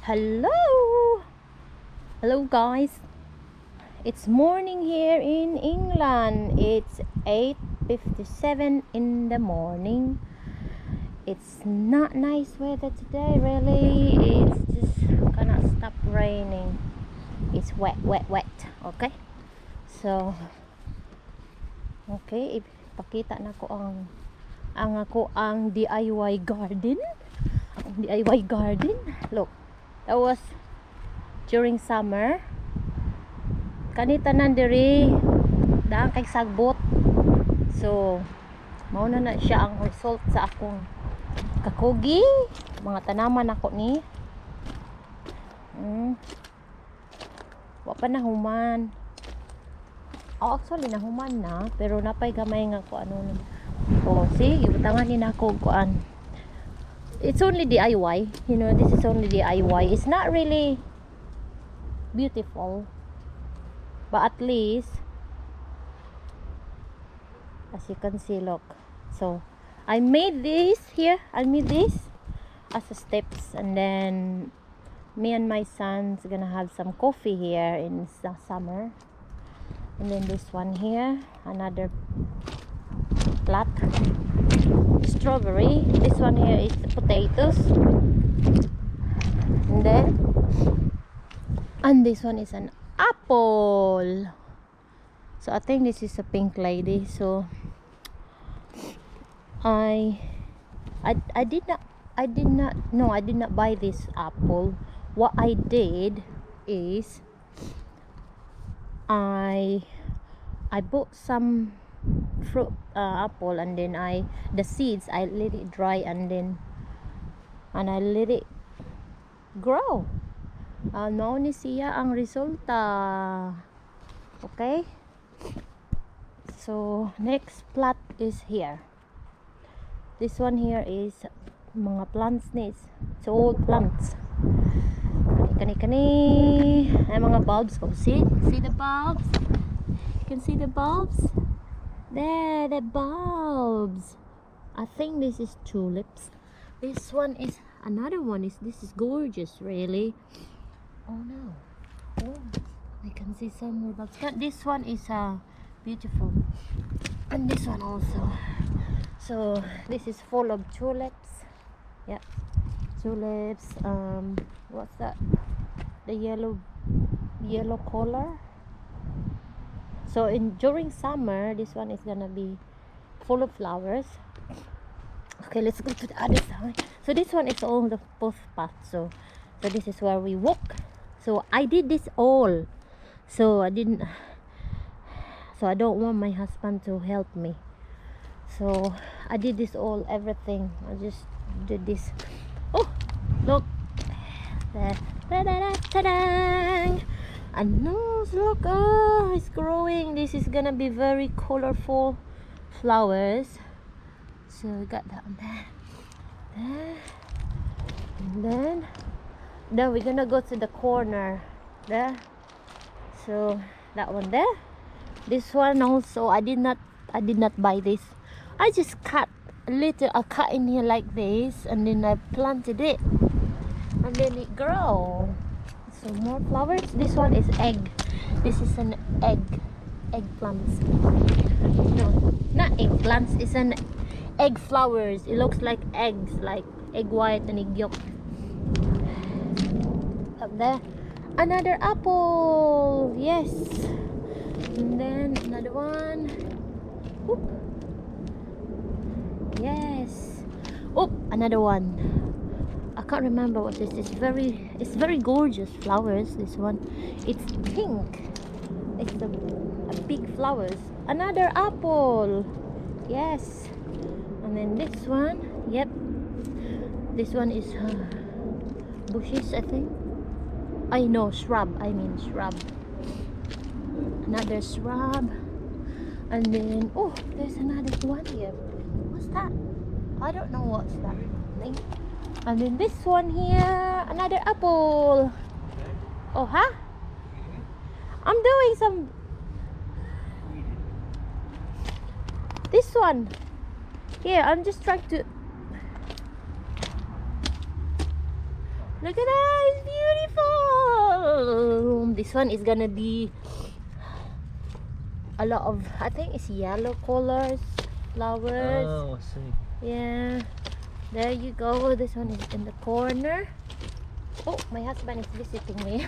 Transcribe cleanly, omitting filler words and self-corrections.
Hello! Hello guys! It's morning here in England. It's 8:57 in the morning. It's not nice weather today really. It's just gonna stop raining. It's wet. Okay? So, okay, ipakita na ko ang DIY garden. DIY garden. Look, that was during summer. Kanita nandiri daan kay sagbot. So, mao na siya ang result sa akong kakugi. Mga tanaman ako ni. Wa pa na human. Oh, actually nahuman na, pero napay gamay nga ko ano. Oh, see, ibutangan ni nako kuan. It's only DIY, you know, this is only DIY. It's not really beautiful, but at least as you can see, look. So I made this as a steps, and then me and my son's gonna have some coffee here in the summer. And then this one here, another plant, strawberry. This one here is potatoes, and this one is an apple. So I think this is a pink lady. So I did not buy this apple. What I did is I bought some fruit apple, and then the seeds I let it dry, and I let it grow. Mao ni siya ang resulta. Okay, so next plot is here. This one here is mga plants ni. It's old plants. Kani ay mga bulbs. Oh, see the bulbs. You can see the bulbs there, the bulbs. I think this is tulips. This one is another one. This is gorgeous really. Oh no, oh, I can see some more bulbs. This one is beautiful, and this one also. So this is full of tulips. Yeah, tulips. What's that? The yellow color. So during summer, this one is gonna be full of flowers. Okay, let's go to the other side. So this one is all the both paths. So this is where we walk. So I did this all. So I don't want my husband to help me. So I did this all, everything. I just did this. Oh, look. Ta-da! And nose, look, it's growing. This is gonna be very colorful flowers. So we got that one there, and then we're gonna go to the corner there. So that one there. This one also, I did not buy this. I just cut in here like this, and then I planted it, and then it grow. So more flowers. This one is egg. This is an eggplants. No, not eggplants. It's an egg flowers. It looks like eggs, like egg white and egg yolk. Up there, another apple. Yes, and then another one. Oop. Yes. Oh, another one. I can't remember what this is. It's very gorgeous flowers. This one, it's pink. It's a big flowers. Another apple. Yes. And then this one. Yep. This one is bushes, I think. I know, shrub. I mean shrub. Another shrub. And then there's another one here. What's that? I don't know what's that thing. And then this one here, another apple. Oh, huh? I'm doing some. This one. Here, I'm just trying to. Look at that, it's beautiful. This one is gonna be a lot of, I think it's yellow colors, flowers. Oh, I see. Yeah, there you go. This one is in the corner. Oh, my husband is visiting me.